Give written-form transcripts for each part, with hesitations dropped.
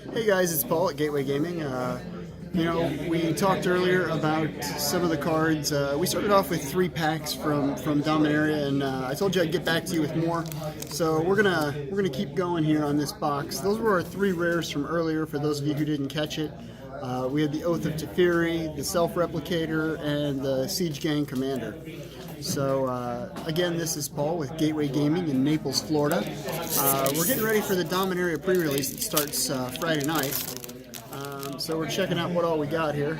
Hey guys, it's Paul at Gateway Gaming. We talked earlier about some of the cards. We started off with 3 packs from Dominaria, and I told you I'd get back to you with more. So we're gonna keep going here on this box. Those were our 3 rares from earlier. For those of you who didn't catch it, we had the Oath of Teferi, the Self-Replicator, and the Siege Gang Commander. So again, this is Paul with Gateway Gaming in Naples, Florida. We're getting ready for the Dominaria pre-release that starts Friday night. So we're checking out what all we got here.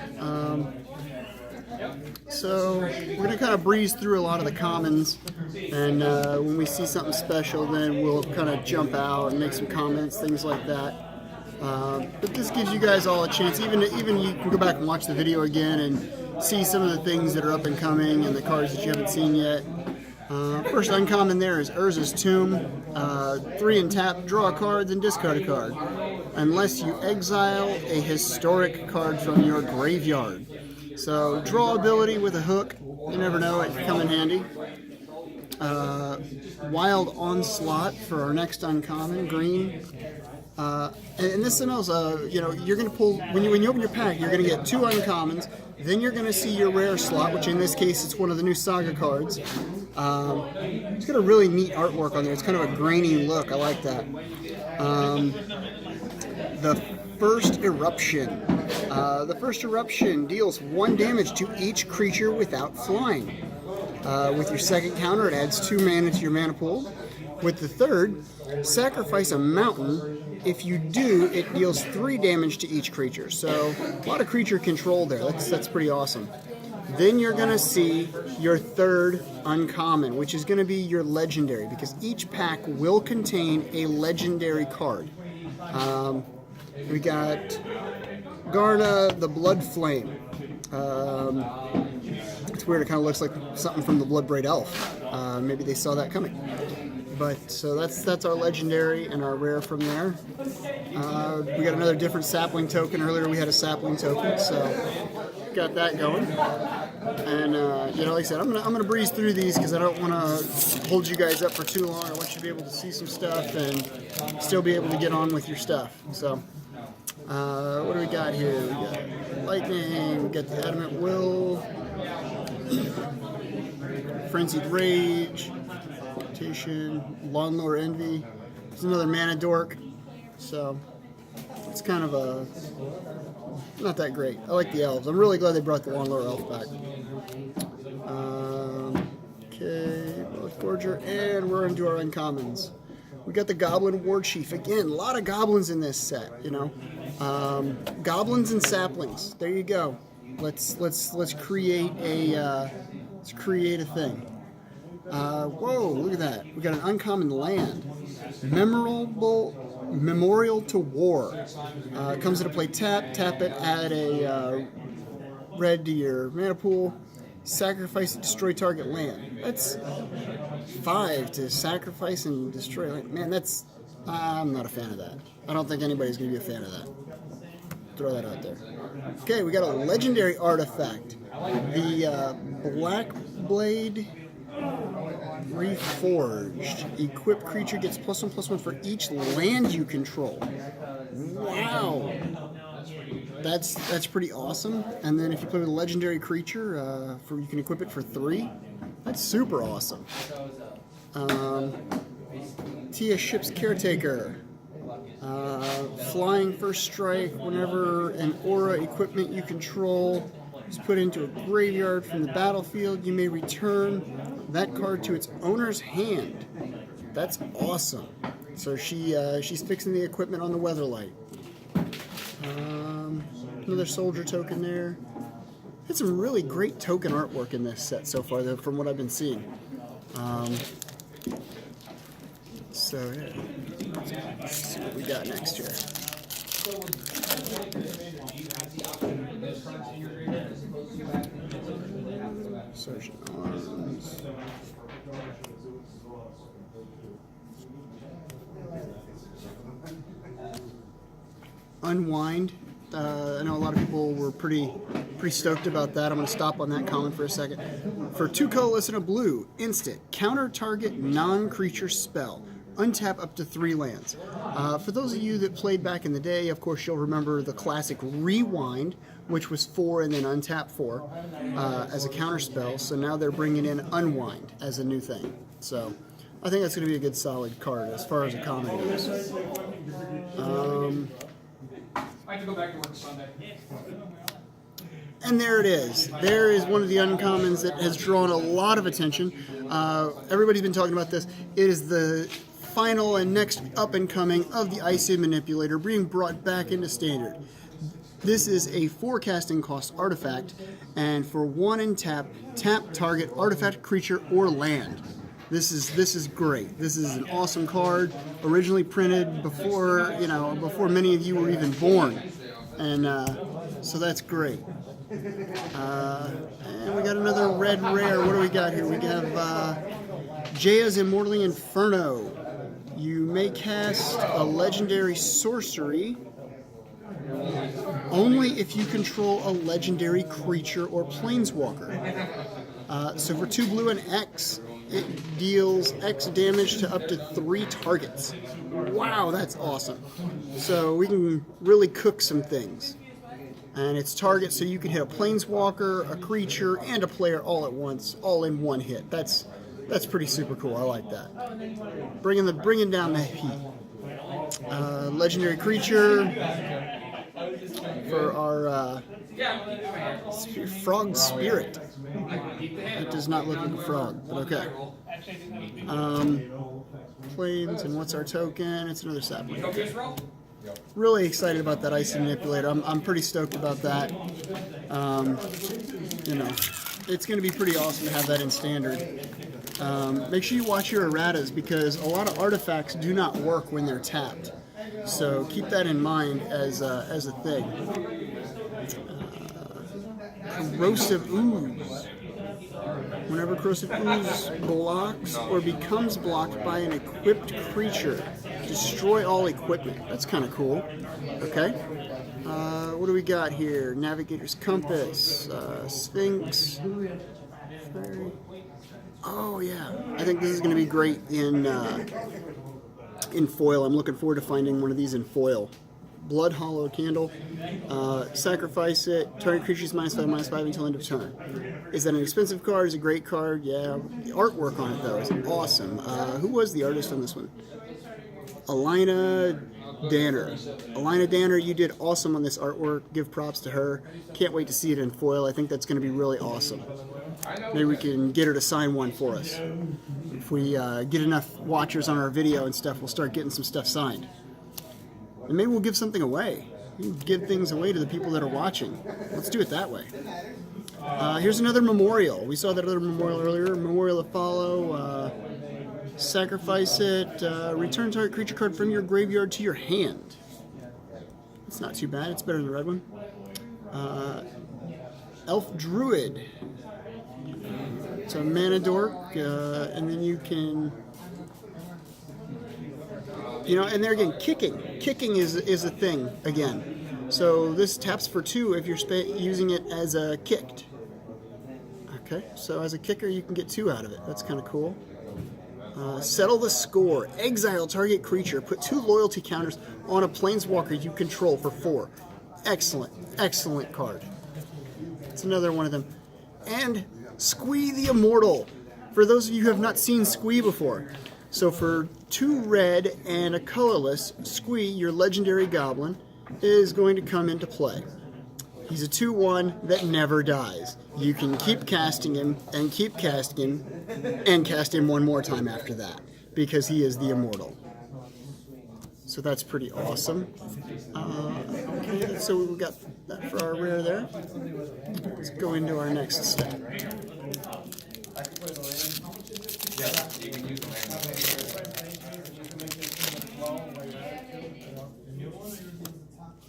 So we're going to kind of breeze through a lot of the commons, and when we see something special, then we'll kind of jump out and make some comments, things like that. But this gives you guys all a chance. Even you can go back and watch the video again and see some of the things that are up and coming and the cards that you haven't seen yet. First uncommon there is Urza's Tomb. 3 and tap, draw a card, then discard a card. Unless you exile a historic card from your graveyard. So draw ability with a hook. You never know, it can come in handy. Wild Onslaught for our next uncommon, green. And this signals, you're going to pull, when you open your pack, you're going to get 2 uncommons, then you're going to see your rare slot, which in this case, it's one of the new Saga cards. It's got a really neat artwork on there. It's kind of a grainy look. I like that. The First Eruption. The First Eruption deals 1 damage to each creature without flying. With your second counter, it adds 2 mana to your mana pool. With the third, sacrifice a mountain. If you do, it deals 3 damage to each creature. So a lot of creature control there. That's pretty awesome. Then you're going to see your third uncommon, which is going to be your legendary, because each pack will contain a legendary card. We got Garna, the Blood Flame. It's weird, it kind of looks like something from the Bloodbraid Elf. Maybe they saw that coming. But so that's our legendary and our rare from there. We got another different sapling token. Earlier we had a sapling token, so got that going. And like I said, I'm gonna breeze through these because I don't want to hold you guys up for too long. I want you to be able to see some stuff and still be able to get on with your stuff. So what do we got here? We got Lightning. We got the Adamant Will, Frenzied Rage, Lawnmower Envy. There's another Mana Dork. So it's kind of not that great. I like the elves. I'm really glad they brought the Lawnmower Elf back. Okay, Forger, and we're into our uncommons. We got the Goblin War Chief again. A lot of goblins in this set. Goblins and saplings. There you go. Let's create a thing. Whoa, look at that. We got an uncommon land. Memorial to War. Comes into play tap it, add a red to your mana pool, sacrifice and destroy target land. That's 5 to sacrifice and destroy land. Man, I'm not a fan of that. I don't think anybody's going to be a fan of that. Throw that out there. Okay, we got a legendary artifact. The Black Blade Reforged. Equipped creature gets +1/+1 for each land you control. Wow, that's pretty awesome. And then if you play with a legendary creature, you can equip it for 3. That's super awesome. Tia Ship's Caretaker. Flying first strike. Whenever an aura equipment you control is put into a graveyard from the battlefield, you may return that card to its owner's hand. That's awesome. So she's fixing the equipment on the Weatherlight. Another soldier token there. Had some really great token artwork in this set so far, though, from what I've been seeing. So yeah, let's see what we got next here. Surgeon Arms. Unwind. I know a lot of people were pretty stoked about that. I'm going to stop on that comment for a second. For 2 colorless and a blue, instant, counter target non-creature spell. untap up to 3 lands. For those of you that played back in the day, of course you'll remember the classic Rewind, which was 4 and then untap 4 as a counter spell. So now they're bringing in Unwind as a new thing. So I think that's going to be a good solid card as far as a common goes. I have to go back to work Sunday. And there it is. There is one of the uncommons that has drawn a lot of attention. Everybody's been talking about this. It is the final and next up and coming of the Icy Manipulator being brought back into Standard. This is a 4 casting cost artifact, and for 1 and tap target artifact, creature, or land. This is great. This is an awesome card. Originally printed before before many of you were even born, and so that's great. And we got another red rare. What do we got here? We have Jaya's Immortally Inferno. You may cast a legendary sorcery only if you control a legendary creature or planeswalker. So for 2 blue and X, it deals X damage to up to 3 targets. Wow, that's awesome. So we can really cook some things. And it's target, so you can hit a planeswalker, a creature, and a player all at once, all in one hit. That's pretty super cool. I like that. Bringing down the heat. Legendary creature for our frog spirit. It does not look like a frog, but okay. Planes, and what's our token? It's another sapling. Really excited about that Icy Manipulator. I'm pretty stoked about that. It's going to be pretty awesome to have that in Standard. Make sure you watch your erratas, because a lot of artifacts do not work when they're tapped. So keep that in mind as a thing. Corrosive Ooze. Whenever Corrosive Ooze blocks or becomes blocked by an equipped creature, destroy all equipment. That's kind of cool. Okay. What do we got here? Navigator's Compass, Sphinx. Oh yeah, I think this is going to be great in foil. I'm looking forward to finding one of these in foil. Blood Hollow Candle. Sacrifice it. Target creatures -5/-5 until end of turn. Is that an expensive card? Is a great card? Yeah. The artwork on it though is awesome. Who was the artist on this one? Alina Danner. Alina Danner, you did awesome on this artwork. Give props to her. Can't wait to see it in foil. I think that's going to be really awesome. Maybe we can get her to sign one for us. If we get enough watchers on our video and stuff, we'll start getting some stuff signed. And maybe we'll give something away. We'll give things away to the people that are watching. Let's do it that way. Here's another memorial. We saw that other memorial earlier. Memorial of Follow. Sacrifice it. Return target creature card from your graveyard to your hand. It's not too bad. It's better than the red one. Elf Druid. It's a mana dork, and then you can, and there again, kicking. Kicking is a thing again. So this taps for 2 if you're using it as a kicked. Okay, so as a kicker, you can get 2 out of it. That's kind of cool. Settle the score. Exile target creature. Put 2 loyalty counters on a planeswalker you control for 4. Excellent, excellent card. It's another one of them. And Squee the Immortal. For those of you who have not seen Squee before. So for 2 red and a colorless, Squee, your legendary goblin, is going to come into play. He's a 2/1 that never dies. You can keep casting him and keep casting him and cast him one more time after that, because he is the Immortal. So that's pretty awesome. Okay, so we got that for our rare there. Let's go into our next step.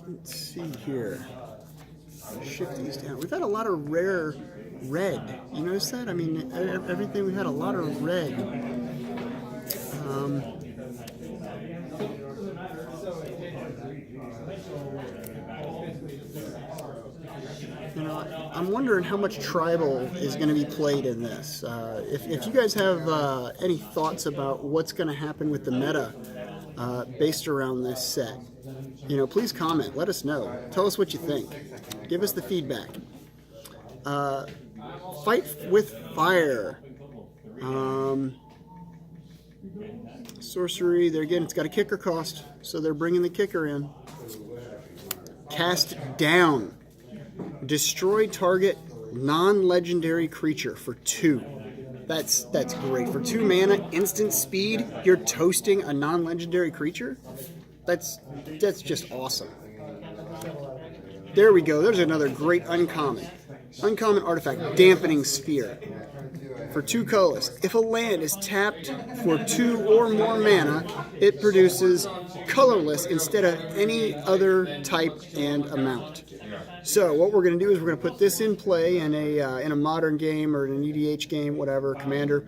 Let's see here. Shift these down. We've had a lot of rare red. You notice that? I mean, everything, we've had a lot of red. You know, I'm wondering how much tribal is going to be played in this. If you guys have any thoughts about what's going to happen with the meta based around this set, you know, please comment. Let us know. Tell us what you think. Give us the feedback. Fight with fire. Sorcery. There again, it's got a kicker cost, so they're bringing the kicker in. Cast down. Destroy target non-legendary creature for 2. That's great. For 2 mana, instant speed, you're toasting a non-legendary creature? That's just awesome. There we go. There's another great uncommon. Uncommon artifact, Dampening Sphere. For 2 colorless, if a land is tapped for 2 or more mana, it produces colorless instead of any other type and amount. So what we're going to do is we're going to put this in play in a modern game or in an EDH game, whatever, Commander,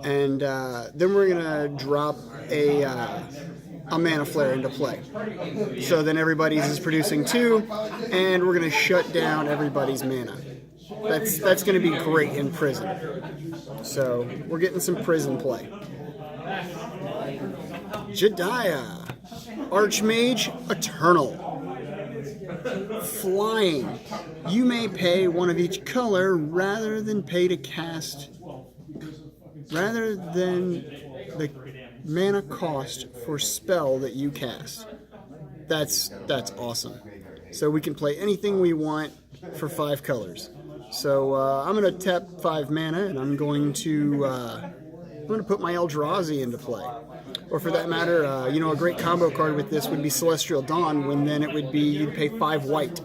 and then we're going to drop a Mana Flare into play. So then everybody's is producing 2, and we're going to shut down everybody's mana. That's going to be great in Prison. So we're getting some Prison play. Jediah, Archmage, Eternal. Flying. You may pay one of each color rather than pay to cast. Rather than the mana cost for spell that you cast. That's awesome. So we can play anything we want for 5 colors. So I'm going to tap 5 mana, and I'm going to put my Eldrazi into play. Or for that matter, you know, a great combo card with this would be Celestial Dawn, when then it would be you'd pay 5 white,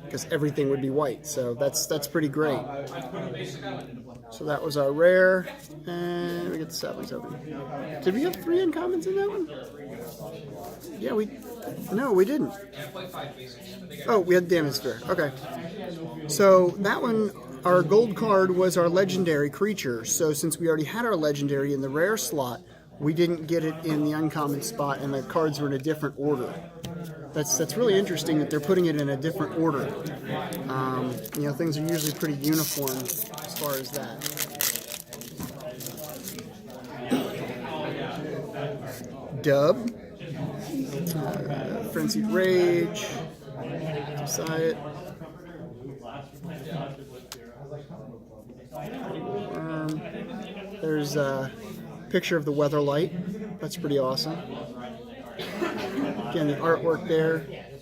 because everything would be white. So that's pretty great. So that was our rare, and we get the Saplings open. Did we have 3 uncommons in that one? Yeah, no, we didn't. Oh, we had Damage Sphere. Okay. So that one, our gold card was our legendary creature. So since we already had our legendary in the rare slot, we didn't get it in the uncommon spot, and the cards were in a different order. That's really interesting that they're putting it in a different order. You know, things are usually pretty uniform as far as that. Dub. Frenzied Rage. Decide. There's a picture of the Weatherlight. That's pretty awesome. Again, the artwork there.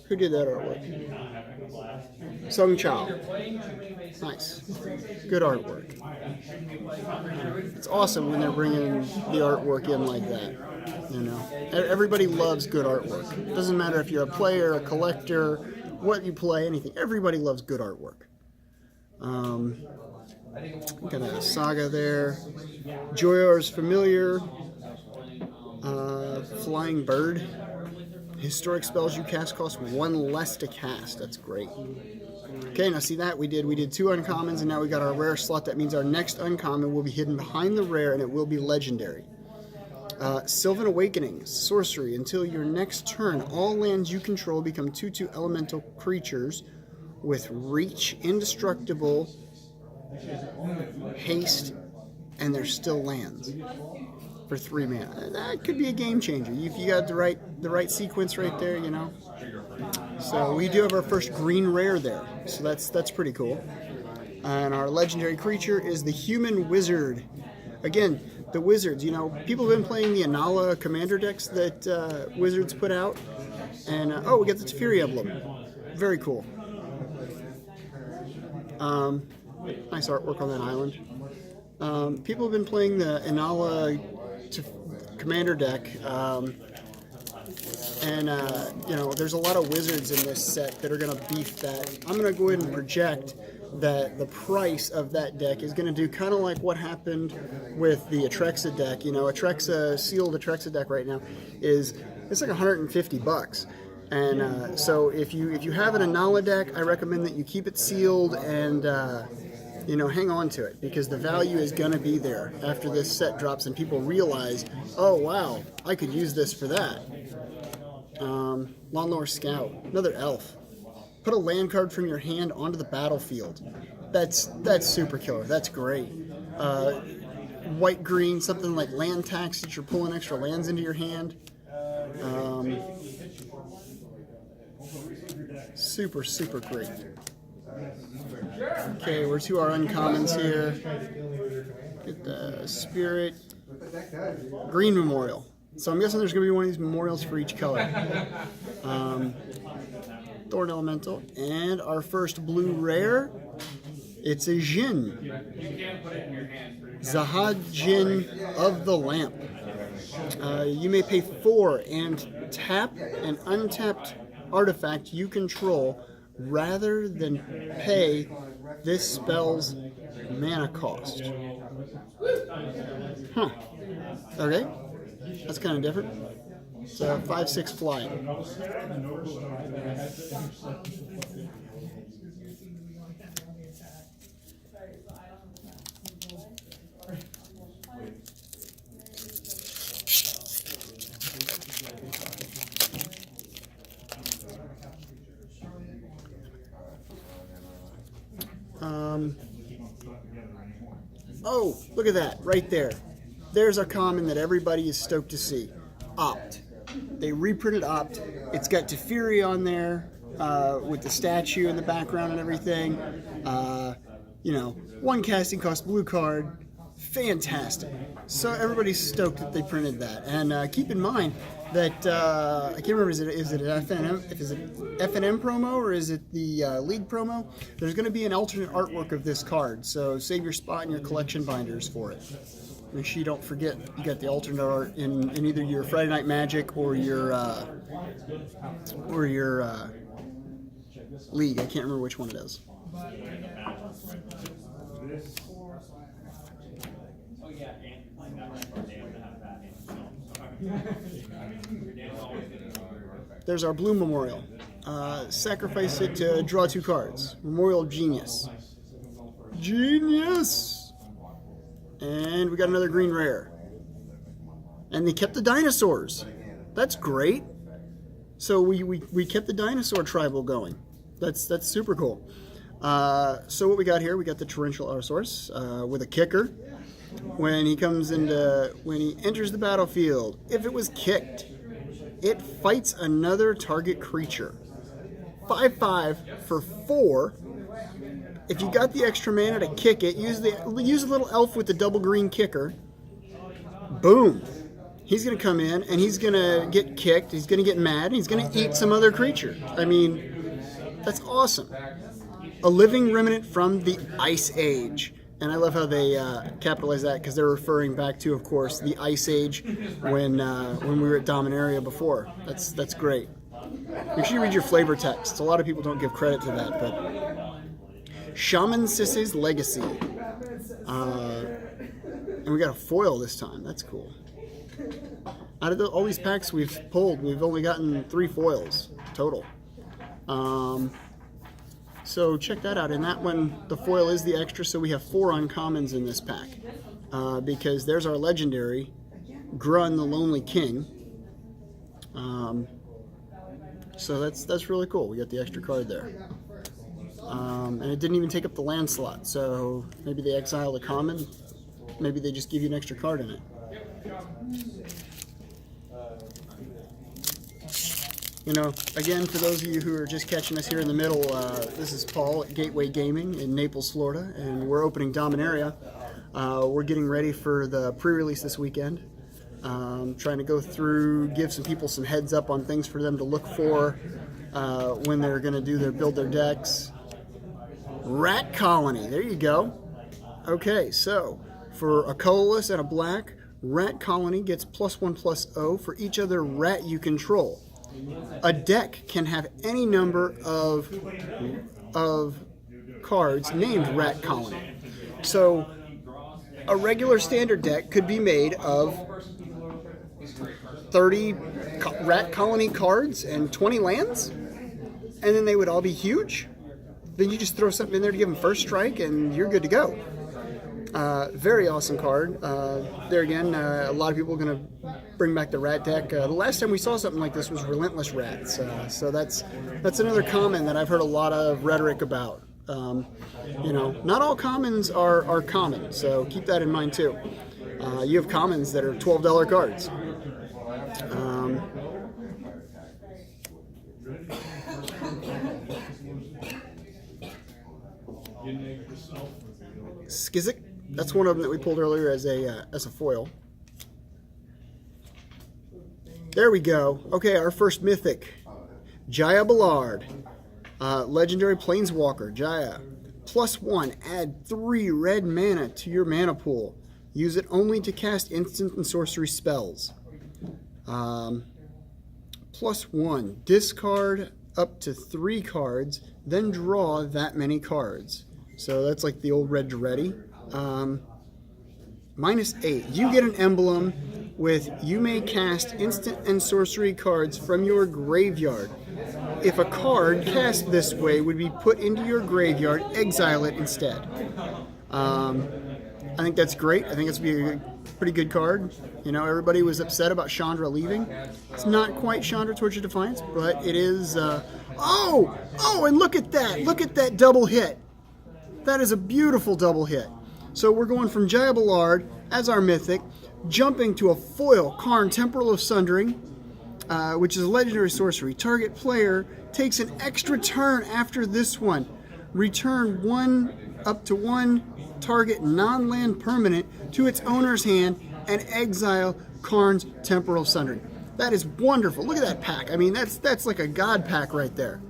Who did that artwork? Sung Chao. Nice. Good artwork. It's awesome when they're bringing the artwork in like that. You know, everybody loves good artwork. It doesn't matter if you're a player, a collector, what you play, anything. Everybody loves good artwork. Got a Saga there. Joyor's Familiar. Flying Bird. Historic spells you cast cost 1 less to cast. That's great. Okay, now see that we did 2 uncommons, and now we got our rare slot. That means our next uncommon will be hidden behind the rare, and it will be legendary. Sylvan Awakening, sorcery. Until your next turn, all lands you control become 2/2 elemental creatures with reach, indestructible, haste, and they're still lands for 3 mana. That could be a game changer if you got the right sequence right there, you know. So we do have our first green rare there, so that's pretty cool. And our legendary creature is the Human Wizard. Again, the Wizards, you know, people have been playing the Anala Commander decks that Wizards put out, and oh, we got the Teferi emblem. Very cool. Nice artwork on that island. People have been playing the Anala Commander deck, and you know, there's a lot of Wizards in this set that are going to beef that. I'm going to go ahead and project that the price of that deck is going to do kind of like what happened with the Atrexa deck. You know, sealed Atrexa deck right now it's like $150. And so if you have an Anala deck, I recommend that you keep it sealed and you know, hang on to it, because the value is going to be there after this set drops and people realize, oh wow, I could use this for that. Lawnmower Scout, another elf. Put a land card from your hand onto the battlefield. That's super killer. That's great. White green, something like land tax that you're pulling extra lands into your hand. Super great. Okay, we're to our uncommons here. Get the Spirit. Green Memorial. So I'm guessing there's going to be one of these memorials for each color. Thorn Elemental. And our first blue rare, it's a Jin. Zahad Jin of the Lamp. You may pay 4 and tap an untapped artifact you control rather than pay this spell's mana cost. Huh. Okay. That's kind of different. It's 5/6 flying. Oh, look at that, right there. There's our common that everybody is stoked to see. Opt. They reprinted Opt. It's got Teferi on there with the statue in the background and everything. You know, 1 casting cost, blue card. Fantastic. So everybody's stoked that they printed that. And keep in mind that, I can't remember, is it an FNM promo or is it the League promo? There's going to be an alternate artwork of this card, so save your spot in your collection binders for it. Make sure you don't forget you got the alternate art in either your Friday Night Magic or your League. I can't remember which one it is. There's our blue memorial. Sacrifice it to draw 2 cards. Memorial of Genius. Genius! And we got another green rare. And they kept the dinosaurs. That's great. So we kept the dinosaur tribal going. That's super cool. So what we got here, we got the torrential Allosaurus with a kicker. When he enters the battlefield, if it was kicked, it fights another target creature. 5/5 for 4. If you got the extra mana to kick it, use a little elf with the double green kicker. Boom. He's going to come in and he's going to get kicked. He's going to get mad. And he's going to eat some other creature. I mean, that's awesome. A living remnant from the Ice Age. And I love how they capitalize that because they're referring back to, of course, the Ice Age when we were at Dominaria before. That's great. Make sure you read your flavor text. A lot of people don't give credit to that, but Shaman Sisse's Legacy. And we got a foil this time. That's cool. Out of all these packs we've pulled, we've only gotten 3 foils total. So check that out. And that one, the foil is the extra, so we have 4 uncommons in this pack. Because there's our legendary, Grun the Lonely King. So that's really cool. We got the extra card there. And it didn't even take up the land slot, so maybe they exiled a common. Maybe they just give you an extra card in it. You know, again, for those of you who are just catching us here in the middle, this is Paul at Gateway Gaming in Naples, Florida, and we're opening Dominaria. We're getting ready for the pre-release this weekend. Trying to go through, give some people some heads up on things for them to look for when they're going to build their decks. Rat Colony, there you go. Okay, so for a colorless and a black, Rat Colony gets +1/+0 for each other rat you control. A deck can have any number of cards named Rat Colony. So a regular standard deck could be made of 30 Rat Colony cards and 20 lands, and then they would all be huge. Then you just throw something in there to give them first strike, and you're good to go. Very awesome card. There again, a lot of people are going to bring back the rat deck. The last time we saw something like this was Relentless Rats. So that's another common that I've heard a lot of rhetoric about. You know, not all commons are common, so keep that in mind too. You have commons that are $12 cards. Skizik, that's one of them that we pulled earlier as a foil. There we go. Okay, our first mythic, Jaya Ballard, legendary planeswalker. Jaya, +1, add 3 red mana to your mana pool. Use it only to cast instant and sorcery spells. +1, discard up to 3 cards, then draw that many cards. So that's like the old Red Ready. -8, you get an emblem with you may cast instant and sorcery cards from your graveyard. If a card cast this way would be put into your graveyard, exile it instead. I think that's great. I think it's be a pretty good card. You know, everybody was upset about Chandra leaving. It's not quite Chandra Torch of Defiance, but it is. Oh, and look at that! Look at that double hit. That is a beautiful double hit. So we're going from Jaya Ballard as our mythic, jumping to a foil Karn Temporal of Sundering, which is a legendary sorcery. Target player takes an extra turn after this one. Return up to one target non-land permanent to its owner's hand and exile Karn's Temporal Sundering. That is wonderful. Look at that pack. I mean, that's like a god pack right there.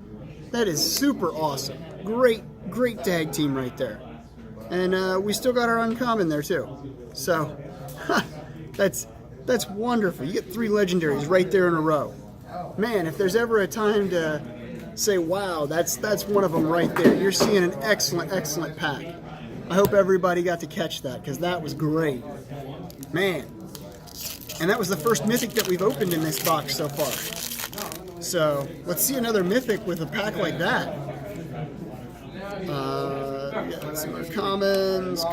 That is super awesome. Great tag team right there. And we still got our uncommon there too. So that's wonderful. You get 3 legendaries right there in a row. Man, if there's ever a time to say, wow, that's one of them right there. You're seeing an excellent pack. I hope everybody got to catch that because that was great. Man. And that was the first mythic that we've opened in this box so far. So let's see another mythic with a pack like that. Yeah, some more commons.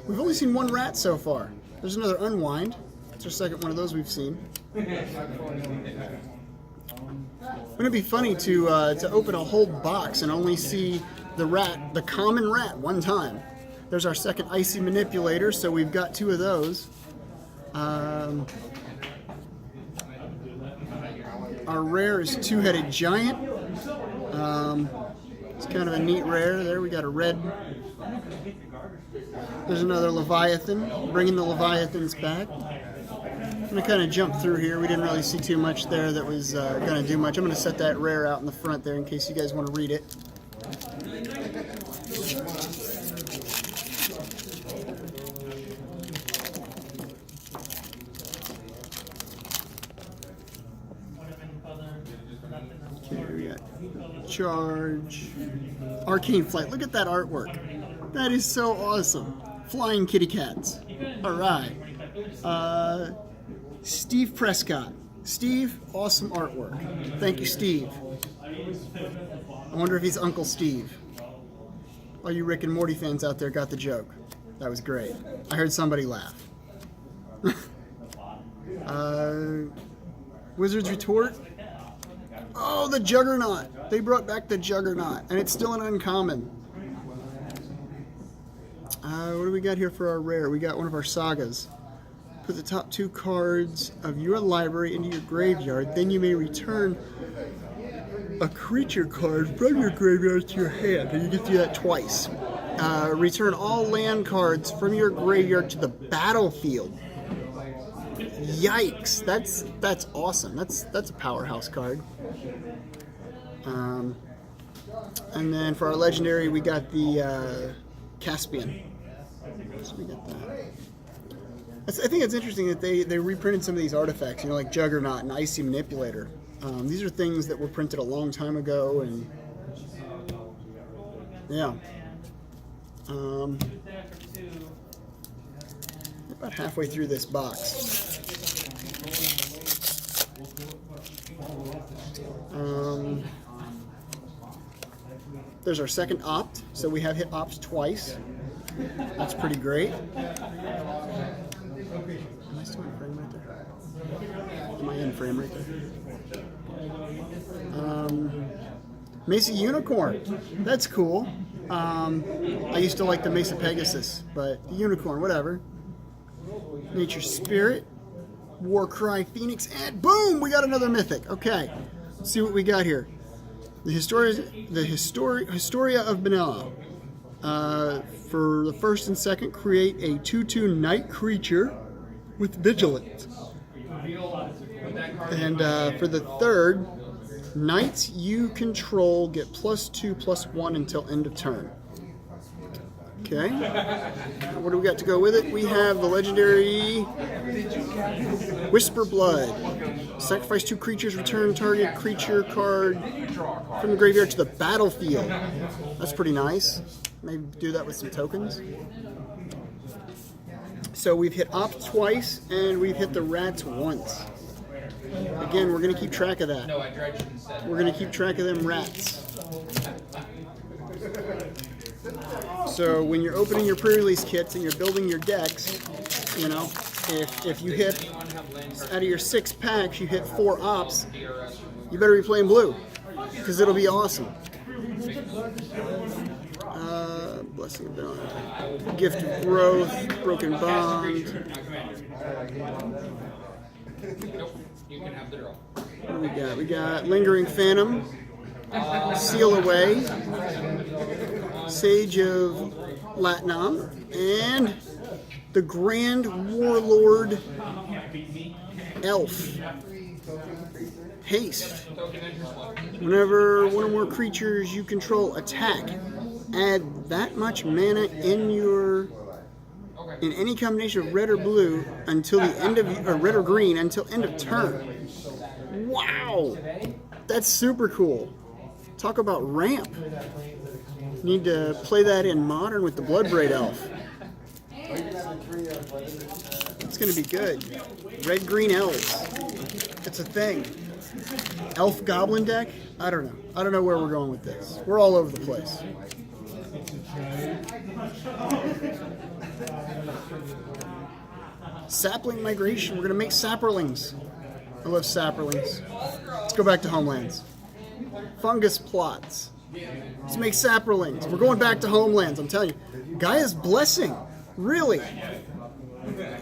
We've only seen 1 rat so far. There's another Unwind. It's our second one of those we've seen. Wouldn't it be funny to open a whole box and only see the common rat one time? There's our second Icy Manipulator, so we've got 2 of those. Our rare is Two-Headed Giant. It's kind of a neat rare. There we got a red. There's another Leviathan, bringing the Leviathans back. I'm going to kind of jump through here. We didn't really see too much there that was going to do much. I'm going to set that rare out in the front there in case you guys want to read it. Okay, we got Charge. Arcane Flight. Look at that artwork. That is so awesome. Flying kitty cats. Alright. Steve Prescott. Steve, awesome artwork. Thank you, Steve. I wonder if he's Uncle Steve. All you Rick and Morty fans out there got the joke. That was great. I heard somebody laugh. Wizard's Retort. Oh, the Juggernaut. They brought back the Juggernaut, and it's still an uncommon. What do we got here for our rare? We got one of our sagas. Put the top 2 cards of your library into your graveyard. Then you may return a creature card from your graveyard to your hand. And you get to do that twice. Return all land cards from your graveyard to the battlefield. Yikes! That's awesome. That's a powerhouse card. And then for our legendary, we got the Caspian. So we got that. I think it's interesting that they reprinted some of these artifacts, you know, like Juggernaut and Icy Manipulator. These are things that were printed a long time ago, and yeah. About halfway through this box. There's our second opt, so we have hit ops twice. That's pretty great. Am I still in frame right there? Am I in frame right there? Mesa Unicorn. That's cool. I used to like the Mesa Pegasus, but the Unicorn, whatever. Nature Spirit. Warcry Phoenix, and boom! We got another mythic. Okay. Let's see what we got here. The Historia of Benella. For the first and second, create a 2/2 knight creature with vigilance. And for the third, knights you control get +2/+1 until end of turn. Okay. What do we got to go with it? We have the legendary Whisper Blood. Sacrifice 2 creatures, return target creature card from the graveyard to the battlefield. That's pretty nice. Maybe do that with some tokens. So we've hit Opt twice, and we've hit the Rats once. Again, we're going to keep track of that. We're going to keep track of them rats. So when you're opening your pre-release kits and you're building your decks, you know, if you hit, out of your 6 packs, you hit 4 ops, you better be playing blue, because it'll be awesome. Blessing of Dawn, Gift of Growth, Broken Bond. You can have the draw. What do we got? We got Lingering Phantom, Seal Away, Sage of Latnam, and the Grand Warlord Elf. Haste. Whenever one or more creatures you control attack, add that much mana in any combination of red or blue until the end of, or red or green until end of turn. Wow, that's super cool. Talk about ramp. Need to play that in Modern with the Bloodbraid Elf. It's going to be good. Red-green elves. It's a thing. Elf Goblin deck? I don't know. I don't know where we're going with this. We're all over the place. Sapling Migration. We're going to make sapperlings. I love sapperlings. Let's go back to Homelands. Fungus Plots. Let's make sapperlings. We're going back to Homelands, I'm telling you. Gaia's Blessing. Really?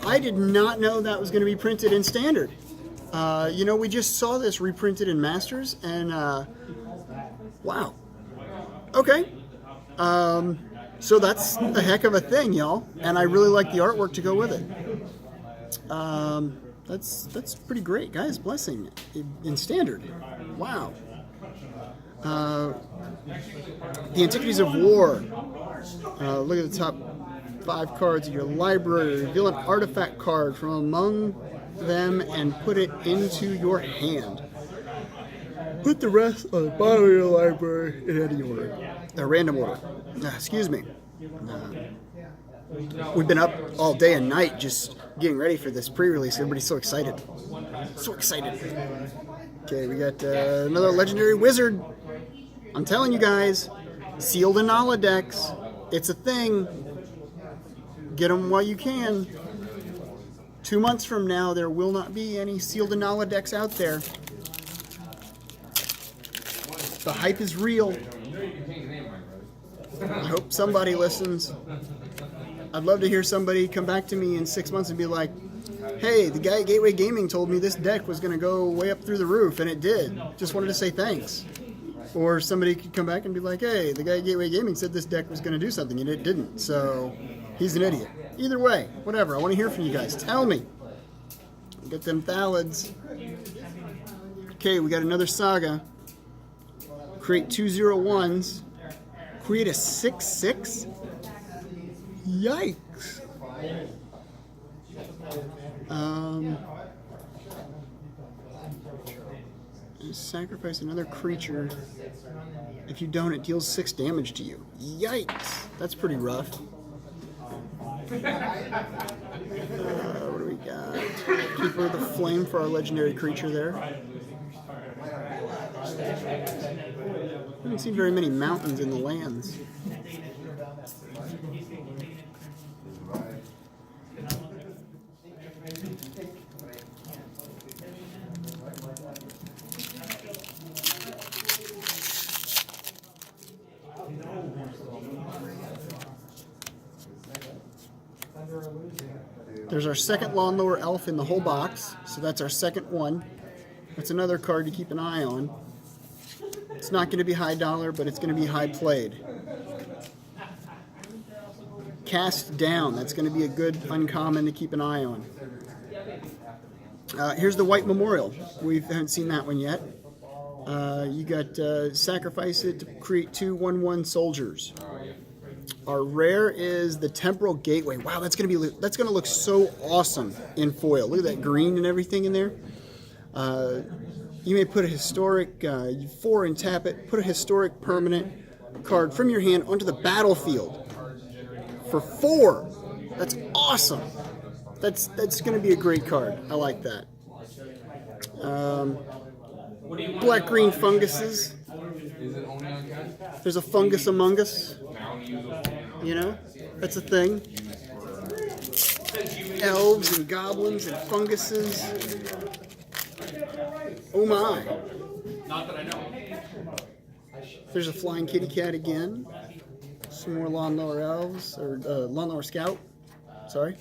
I did not know that was going to be printed in Standard. You know, we just saw this reprinted in Masters, and wow. Okay. So that's a heck of a thing, y'all. And I really like the artwork to go with it. That's pretty great. Gaia's Blessing in Standard. Wow. The Antiquities of War. Look at the top 5 cards of your library. Reveal an artifact card from among them and put it into your hand. Put the rest on the bottom of your library in any order. Random order. Excuse me. We've been up all day and night just getting ready for this pre-release. Everybody's so excited. So excited. Okay, we got another Legendary Wizard. I'm telling you guys, Sealed Inala decks. It's a thing. Get them while you can. 2 months from now, there will not be any Sealed Inala decks out there. The hype is real. I hope somebody listens. I'd love to hear somebody come back to me in 6 months and be like, hey, the guy at Gateway Gaming told me this deck was going to go way up through the roof, and it did. Just wanted to say thanks. Or somebody could come back and be like, hey, the guy at Gateway Gaming said this deck was going to do something, and it didn't. So he's an idiot. Either way, whatever. I want to hear from you guys. Tell me. Get them thalids. Okay, we got another saga. Create 2/0/1s. Create a 6/6. Yikes. Sacrifice another creature. If you don't, it deals 6 damage to you. Yikes. That's pretty rough. What do we got? Keeper of the Flame for our legendary creature there. haven't seen very many mountains in the lands. There's our second Lawnmower Elf in the whole box, so that's our second one. That's another card to keep an eye on. It's not going to be high dollar, but it's going to be high played. Cast Down, that's going to be a good uncommon to keep an eye on. Here's the White Memorial. We haven't seen that one yet. You got sacrifice it to create 2 1/1 soldiers. Our rare is the Temporal Gateway. Wow, that's gonna look so awesome in foil. Look at that green and everything in there. You may put a historic 4 and tap it. Put a historic permanent card from your hand onto the battlefield for 4. That's awesome. That's gonna be a great card. I like that. Black green funguses. There's a fungus among us. You know, that's a thing. Elves and goblins and funguses. Oh my. Not that I know. There's a flying kitty cat again. Some more Lawnmower Elves, or Lawnmower Scout. Sorry.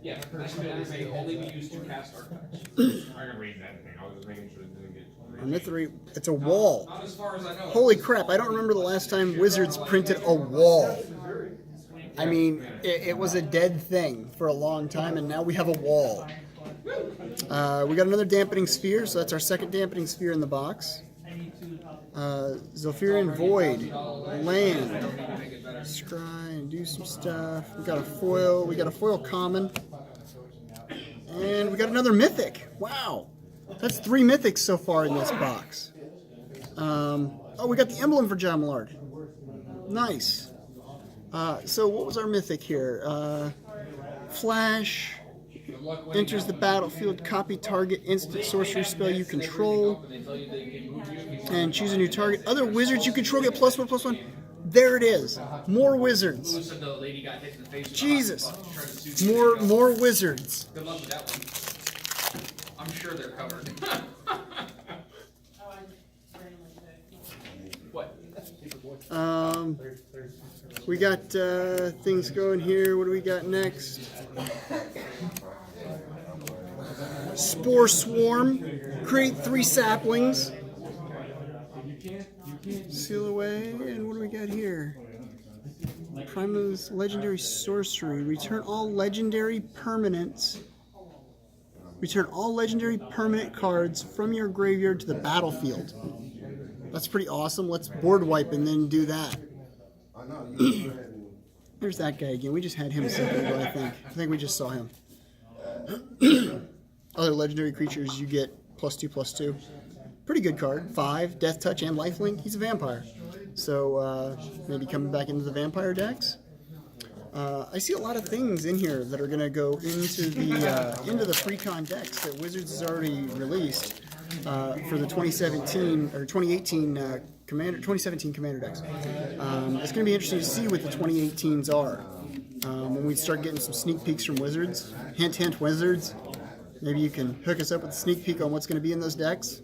Yeah, this may only be used to cast artifacts. I can read that thing. I was just making sure it didn't get. Mithri, it's a wall. Not as far as I know. Holy crap, I don't remember the last time Wizards printed a wall. I mean, it was a dead thing for a long time, and now we have a wall. We got another Dampening Sphere, so that's our second Dampening Sphere in the box. Zephyrian Void, Land, Scry, and do some stuff. We got a foil common. And we got another Mythic. Wow. That's 3 Mythics so far in this box. Oh, we got the emblem for John Millard. Nice. So what was our Mythic here? Flash. Enters the battlefield, copy target instant sorcery spell you control, and choose a new target. Other wizards you control get +1/+1. There it is. More wizards. Jesus. More wizards. Good luck with that one. I'm sure they're covered. What? We got things going here. What do we got next? Spore Swarm. Create 3 saplings. Seal away. And what do we got here? Prima's Legendary Sorcery. Return all legendary permanents. Return all legendary permanent cards from your graveyard to the battlefield. That's pretty awesome. Let's board wipe and then do that. There's that guy again. We just had him a second ago, I think. I think we just saw him. Other legendary creatures, you get +2/+2. Pretty good card. 5, Death Touch, and Lifelink. He's a vampire. So maybe coming back into the vampire decks. I see a lot of things in here that are going to go into the Freecon decks that Wizards has already released for the 2017 or 2018 2017 Commander decks. It's going to be interesting to see what the 2018s are when we start getting some sneak peeks from Wizards. Hint, hint, Wizards. Maybe you can hook us up with a sneak peek on what's going to be in those decks.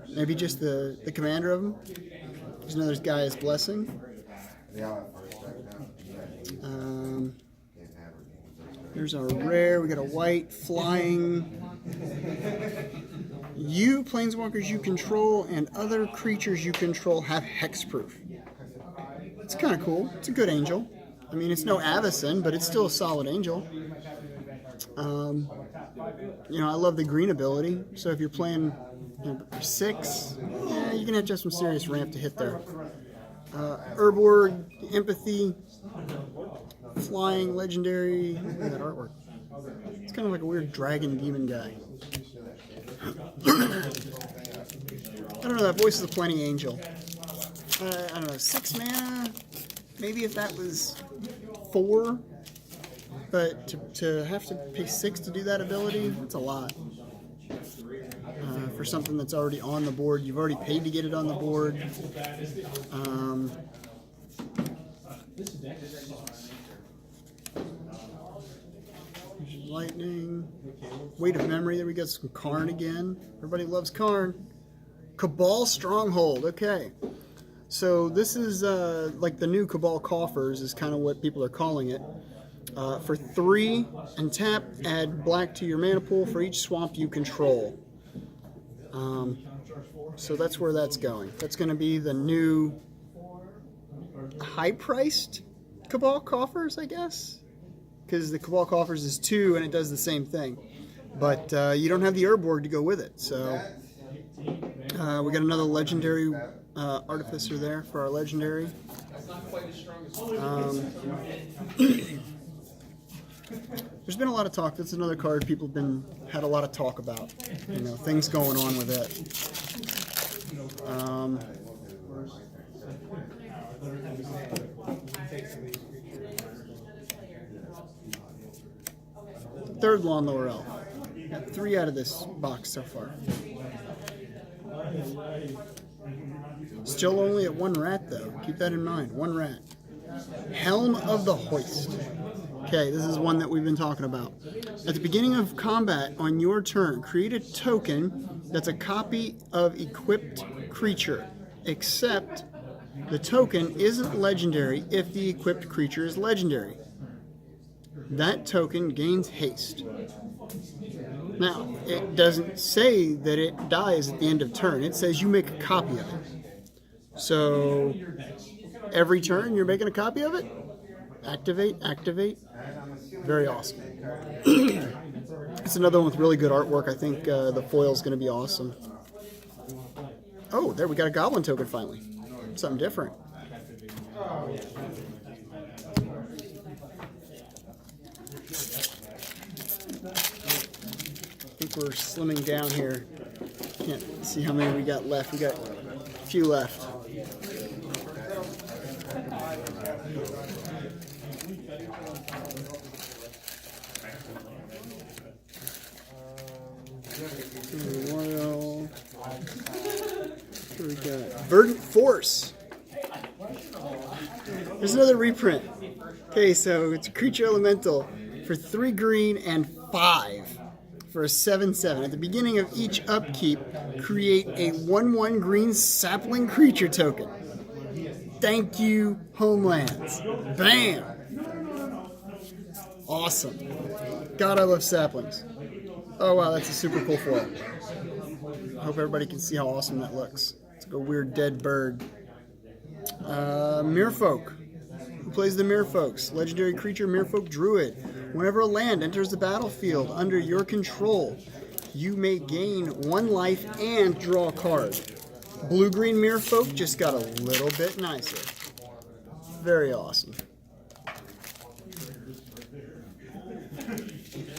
Maybe just the commander of them. There's another guy's Blessing. There's our rare. We got a white flying. You planeswalkers you control and other creatures you control have hexproof. It's kind of cool. It's a good angel. I mean, it's no Avacyn, but it's still a solid angel. You know, I love the green ability. So if you're playing 6, you can have just some serious ramp to hit there. Urborg, Empathy, Flying, Legendary. Look at that artwork. It's kind of like a weird dragon demon guy. I don't know, that voice is a plenty angel. I don't know, 6 mana? Maybe if that was 4? But to have to pay 6 to do that ability, that's a lot. For for something that's already on the board. You've already paid to get it on the board. Lightning. Weight of Memory. There we got some Karn again. Everybody loves Karn. Cabal Stronghold. Okay. So this is like the new Cabal Coffers is kind of what people are calling it. For 3 and tap, add black to your mana pool for each swamp you control. So that's where that's going. That's going to be the new high-priced Cabal Coffers, I guess. Because the Cabal Coffers is 2 and it does the same thing. But you don't have the Urborg to go with it. So we got another legendary Artificer there for our legendary. There's been a lot of talk. That's another card people have had a lot of talk about. You know, things going on with it. Third Lawnmower Elf. Got 3 out of this box so far. Still only at 1 rat though. Keep that in mind. 1 rat. Helm of the Hoist. Okay, this is one that we've been talking about. At the beginning of combat on your turn, create a token that's a copy of equipped creature, except the token isn't legendary if the equipped creature is legendary. That token gains haste. Now, it doesn't say that it dies at the end of turn. It says you make a copy of it. So, every turn you're making a copy of it? Activate, activate. Very awesome. It's another one with really good artwork. I think the foil's going to be awesome. Oh, there we got a Goblin token finally. Something different. I think we're slimming down here. Can't see how many we got left. We got a few left. Royal. What do we got? Verdant Force. There's another reprint. Okay, so it's a creature elemental for 3 green and 5 for a 7/7. At the beginning of each upkeep, create a 1/1 green sapling creature token. Thank you, Homelands. Bam! Awesome. God, I love saplings. Oh wow, that's a super cool foil. I hope everybody can see how awesome that looks. It's like a weird dead bird. Merfolk. Who plays the Merfolks? Legendary creature, Merfolk Druid. Whenever a land enters the battlefield under your control, you may gain 1 life and draw a card. Blue-green Merfolk just got a little bit nicer. Very awesome.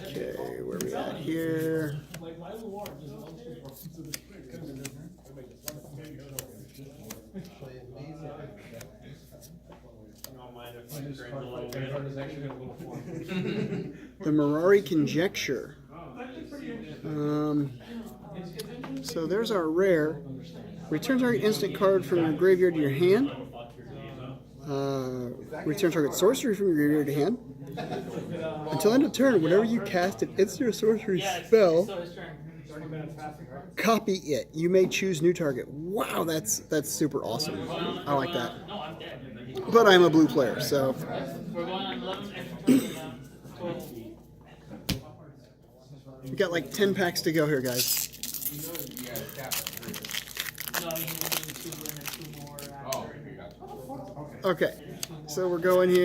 Okay, where are we at here? The Mirari Conjecture. So there's our rare. Return target instant card from your graveyard to your hand. Return target sorcery from your graveyard to hand. Until end of turn, whenever you cast an instant or sorcery spell, copy it. You may choose new target. Wow, that's super awesome. I like that. But I'm a blue player, so. We got like 10 packs to go here, guys. Okay, so we're going here.